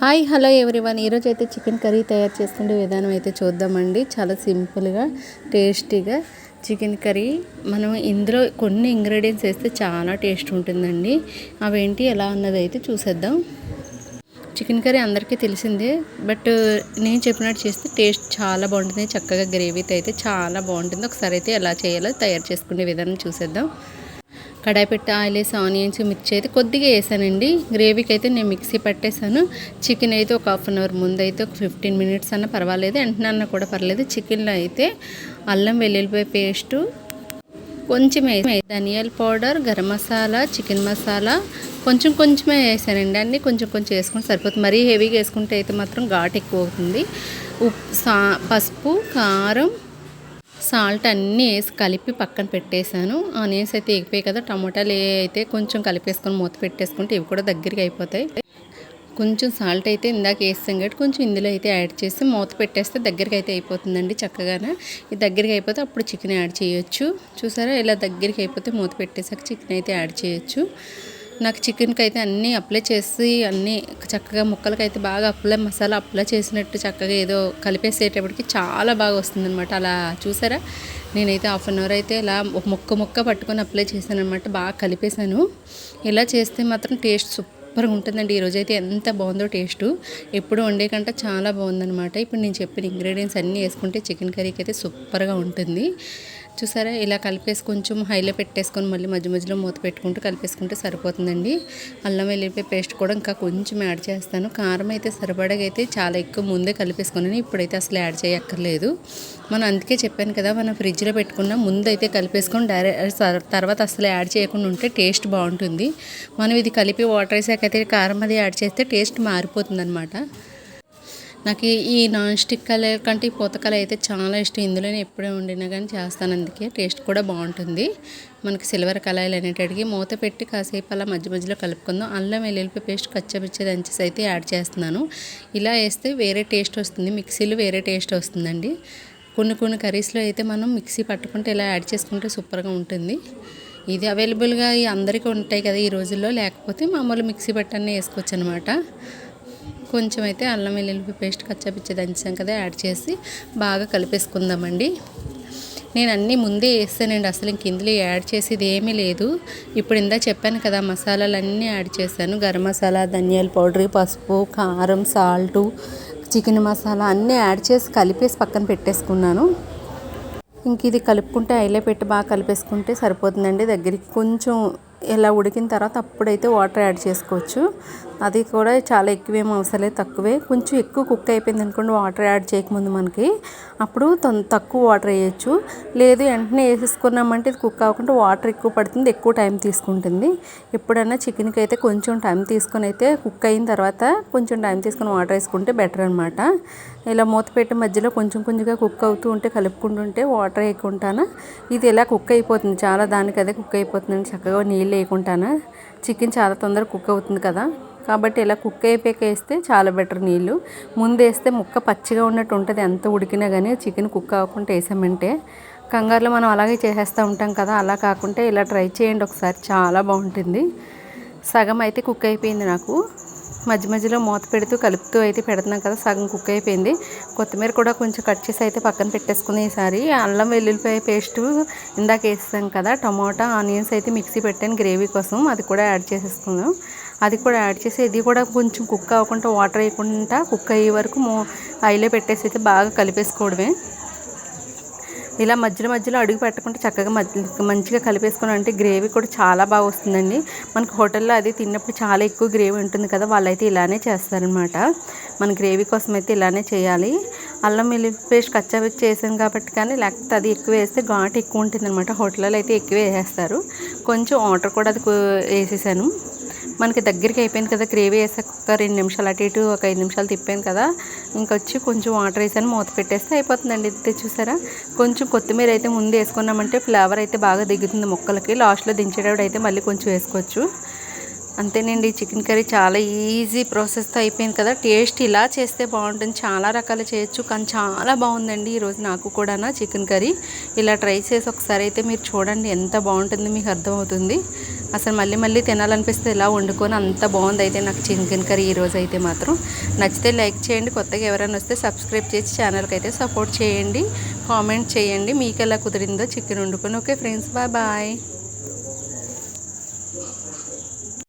Hi hello everyone. ఈరోజు అయితే chicken curry తయారు చేసుకునే విధానం అయితే చూద్దామండి. చాలా సింపుల్గా టేస్టీగా చికెన్ కర్రీ. మనం ఇందులో కొన్ని ఇంగ్రీడియంట్స్ వేస్తే చాలా టేస్ట్ ఉంటుందండి. అవేంటి ఎలా అన్నది అయితే చూసేద్దాం. చికెన్ కర్రీ అందరికీ తెలిసిందే, బట్ నేను చెప్పినట్టు చేస్తే టేస్ట్ చాలా బాగుంటుంది. చక్కగా గ్రేవీతో అయితే చాలా బాగుంటుంది. ఒకసారి అయితే ఎలా చేయాలో తయారు చేసుకునే విధానం చూసేద్దాం. కడాయి పెట్టి ఆయిల్ వేసి ఆనియన్స్ మిర్చి అయితే కొద్దిగా వేసానండి. గ్రేవీకి అయితే నేను మిక్సీ పట్టేసాను. చికెన్ అయితే ఒక హాఫ్ అన్ అవర్ ముందు అయితే ఒక 15 మినిట్స్ అన్న పర్వాలేదు, వెంటనే అన్న కూడా పర్లేదు. చికెన్లో అయితే అల్లం వెల్లుల్లిపాయ పేస్టు కొంచెం వేసి, ధనియాల పౌడర్, గరం మసాలా, చికెన్ మసాలా కొంచెమే వేసానండి. అన్నీ కొంచెం వేసుకుంటే సరిపోతుంది. మరీ హెవీగా వేసుకుంటే అయితే మాత్రం ఘాటు ఎక్కువ అవుతుంది. పసుపు, కారం, సాల్ట్ అన్నీ వేసి కలిపి పక్కన పెట్టేశాను. ఆనియన్స్ అయితే ఎగిపోయాయి కదా, టమాటాలు అయితే కొంచెం కలిపేసుకొని మూత పెట్టేసుకుంటే ఇవి కూడా దగ్గరికి అయిపోతాయి. కొంచెం సాల్ట్ అయితే ఇందాక వేస్తాం కాబట్టి కొంచెం ఇందులో అయితే యాడ్ చేసి మూత పెట్టేస్తే దగ్గరికి అయితే అయిపోతుందండి. చక్కగానే ఇది దగ్గరికి అయిపోతే అప్పుడు చికెన్ యాడ్ చేయొచ్చు. చూసారా, ఇలా దగ్గరికి అయిపోతే మూత పెట్టేసాక చికెన్ అయితే యాడ్ చేయొచ్చు. నాకు చికెన్కి అయితే అన్నీ అప్లై చేసి అన్నీ చక్కగా ముక్కలకి అయితే బాగా మసాలా అప్లై చేసినట్టు చక్కగా ఏదో కలిపేసేటప్పటికి చాలా బాగా వస్తుందన్నమాట. అలా చూసారా, నేనైతే హాఫ్ అన్ అవర్ అయితే ఇలా ముక్క పట్టుకొని అప్లై చేశాను అనమాట. బాగా కలిపేశాను. ఇలా చేస్తే మాత్రం టేస్ట్ సూపర్గా ఉంటుందండి. ఈరోజు అయితే ఎంత బాగుందో టేస్టు. ఎప్పుడు వండే కంటే చాలా బాగుందనమాట. ఇప్పుడు నేను చెప్పిన ఇంగ్రీడియంట్స్ అన్నీ వేసుకుంటే చికెన్ కర్రీకి అయితే సూపర్గా ఉంటుంది. చూసారా, ఇలా కలిపేసి కొంచెం హైలో పెట్టేసుకొని మళ్ళీ మధ్యలో మూత పెట్టుకుంటూ కలిపేసుకుంటే సరిపోతుందండి. అల్లం వెల్లుల్లిపాయ పేస్ట్ కూడా ఇంకా కొంచెం యాడ్ చేస్తాను. కారం అయితే సరిపడగా అయితే చాలా ఎక్కువ ముందే కలిపేసుకున్నాను. ఇప్పుడైతే అసలు యాడ్ చేయక్కర్లేదు. మనం అందుకే చెప్పాను కదా, మనం ఫ్రిడ్జ్లో పెట్టుకున్న ముందు అయితే కలిపేసుకొని డైరెక్ట్ తర్వాత అసలు యాడ్ చేయకుండా ఉంటే టేస్ట్ బాగుంటుంది. మనం ఇది కలిపి వాటర్ వేసాకైతే కారం అది యాడ్ చేస్తే టేస్ట్ మారిపోతుంది అనమాట. నాకు ఈ నాన్ స్టిక్ కలర్ కంటే ఈ పూత కలర్ అయితే చాలా ఇష్టం. ఇందులోనే ఎప్పుడే వండినా కానీ చేస్తాను. అందుకే టేస్ట్ కూడా బాగుంటుంది. మనకి సిల్వర్ కళాయిలు అనేటికి మూత పెట్టి కాసేపు అలా మధ్యలో కలుపుకుందాం. అల్లం వెల్లుల్లిపాయ పేస్ట్ కచ్చపిచ్చే దంచేసి అయితే యాడ్ చేస్తున్నాను. ఇలా వేస్తే వేరే టేస్ట్ వస్తుంది, మిక్సీలో వేరే టేస్ట్ వస్తుందండి. కొన్ని కర్రీస్లో అయితే మనం మిక్సీ పట్టుకుంటే ఇలా యాడ్ చేసుకుంటే సూపర్గా ఉంటుంది. ఇది అవైలబుల్గా అందరికీ ఉంటాయి కదా ఈ రోజుల్లో, లేకపోతే మామూలు మిక్సీ పట్టనే వేసుకోవచ్చు అనమాట. కొంచెం అయితే అల్లం వెల్లుల్లిపాయ పేస్ట్ కచ్చాపిచ్చి దంచాం కదా, యాడ్ చేసి బాగా కలిపేసుకుందామండి. నేను అన్నీ ముందే వేస్తానండి, అసలు ఇంక ఇందులో యాడ్ చేసేది ఏమీ లేదు. ఇప్పుడు ఇందా చెప్పాను కదా, మసాలాలన్నీ యాడ్ చేశాను. గరం మసాలా, ధనియాల పౌడర్, పసుపు, కారం, సాల్టు, చికెన్ మసాలా అన్నీ యాడ్ చేసి కలిపేసి పక్కన పెట్టేసుకున్నాను. ఇంక ఇది కలుపుకుంటే హైలో పెట్టి బాగా కలిపేసుకుంటే సరిపోతుందండి. దగ్గరికి కొంచెం ఇలా ఉడికిన తర్వాత అప్పుడైతే వాటర్ యాడ్ చేసుకోవచ్చు. అది కూడా చాలా ఎక్కువేమో అవసరం లేదు, తక్కువే. కొంచెం ఎక్కువ కుక్ అయిపోయింది అనుకోండి, వాటర్ యాడ్ చేయకముందు మనకి అప్పుడు తక్కువ వాటర్ వేయచ్చు. లేదు వెంటనే వేసేసుకున్నామంటే ఇది కుక్ అవ్వకుండా వాటర్ ఎక్కువ పడుతుంది, ఎక్కువ టైం తీసుకుంటుంది. ఎప్పుడైనా చికెన్కి అయితే కొంచెం టైం తీసుకొని అయితే కుక్ అయిన తర్వాత కొంచెం టైం తీసుకొని వాటర్ వేసుకుంటే బెటర్ అనమాట. ఇలా మూత పెట్టి మధ్యలో కొంచెంగా కుక్ అవుతూ ఉంటే కలుపుకుంటుంటే వాటర్ వేయకుండానా ఇది ఇలా కుక్ అయిపోతుంది. చాలా దానికి అదే కుక్ అయిపోతుందండి. చక్కగా నీళ్ళు వేయకుండానా చికెన్ చాలా తొందరగా కుక్ అవుతుంది కదా, కాబట్టి ఇలా కుక్ అయిపోయాక వేస్తే చాలా బెటర్. నీళ్ళు ముందు వేస్తే ముక్క పచ్చిగా ఉన్నట్టు ఉంటుంది, ఎంత ఉడికినా కానీ. చికెన్ కుక్ అవ్వకుండా వేసామంటే కంగారులో మనం అలాగే చేసేస్తూ ఉంటాం కదా, అలా కాకుండా ఇలా ట్రై చేయండి ఒకసారి, చాలా బాగుంటుంది. సగం అయితే కుక్ అయిపోయింది నాకు. మధ్యలో మూత పెడుతూ కలుపుతూ అయితే పెడుతున్నాం కదా, సగం కుక్ అయిపోయింది. కొత్తిమీర కూడా కొంచెం కట్ చేసి అయితే పక్కన పెట్టేసుకుని ఈసారి అల్లం వెల్లుల్లిపాయ పేస్టు ఇందాక వేస్తాం కదా, టమోటా ఆనియన్స్ అయితే మిక్సీ పెట్టాను గ్రేవీ కోసం, అది కూడా యాడ్ చేసేసుకుందాం. అది కూడా యాడ్ చేసి ఇది కూడా కొంచెం కుక్ అవ్వకుండా వాటర్ వేయకుండా కుక్ అయ్యే వరకు హైలో పెట్టేసి అయితే బాగా కలిపేసుకోవడమే. ఇలా మధ్యలో అడుగు పెట్టకుండా చక్కగా మంచిగా కలిపేసుకుని అంటే గ్రేవీ కూడా చాలా బాగా వస్తుందండి. మనకు హోటల్లో అది తిన్నప్పుడు చాలా ఎక్కువ గ్రేవీ ఉంటుంది కదా, వాళ్ళైతే ఇలానే చేస్తారనమాట. మన గ్రేవీ కోసం అయితే ఇలానే చేయాలి. అల్లం వెల్లుల్లి పేస్ట్ కచ్చాపిచ్చి చేసాం కాబట్టి, కానీ లేకపోతే అది ఎక్కువ వేస్తే ఘాటు ఎక్కువ ఉంటుంది అనమాట. హోటల్లో అయితే ఎక్కువ వేసేస్తారు. కొంచెం వాటర్ కూడా అది వేసేసాను. మనకి దగ్గరికి అయిపోయింది కదా, గ్రేవీ వేసాక ఒక 2 నిమిషాలు అటు ఇటు ఒక 5 నిమిషాలు తిప్పాను కదా, ఇంకొచ్చి కొంచెం వాటర్ వేసాను, మూత పెట్టేస్తే అయిపోతుందండి. ఇది చూసారా, కొంచెం కొత్తిమీర అయితే ముందు వేసుకున్నామంటే ఫ్లేవర్ అయితే బాగా దిగుతుంది ముక్కలకి. లాస్ట్లో దించేటప్పుడు అయితే మళ్ళీ కొంచెం వేసుకోవచ్చు. అంతేనండి, చికెన్ కర్రీ చాలా ఈజీ ప్రాసెస్తో అయిపోయింది కదా. టేస్ట్ ఇలా చేస్తే బాగుంటుంది, చాలా రకాలు చేయొచ్చు, కానీ చాలా బాగుందండి ఈరోజు నాకు కూడా చికెన్ కర్రీ. ఇలా ట్రై చేసి ఒకసారి అయితే మీరు చూడండి, ఎంత బాగుంటుంది మీకు అర్థమవుతుంది. అసలు మళ్ళీ మళ్ళీ తినాలనిపిస్తే ఇలా వండుకొని, అంత బాగుంది అయితే నాకు చికెన్ కర్రీ ఈరోజు అయితే మాత్రం. నచ్చితే లైక్ చేయండి, కొత్తగా ఎవరైనా వస్తే సబ్స్క్రైబ్ చేసి ఛానల్కి అయితే సపోర్ట్ చేయండి, కామెంట్ చేయండి మీకు ఎలా కుదిరిందో చికెన్ వండుకొని. Okay friends, bye bye.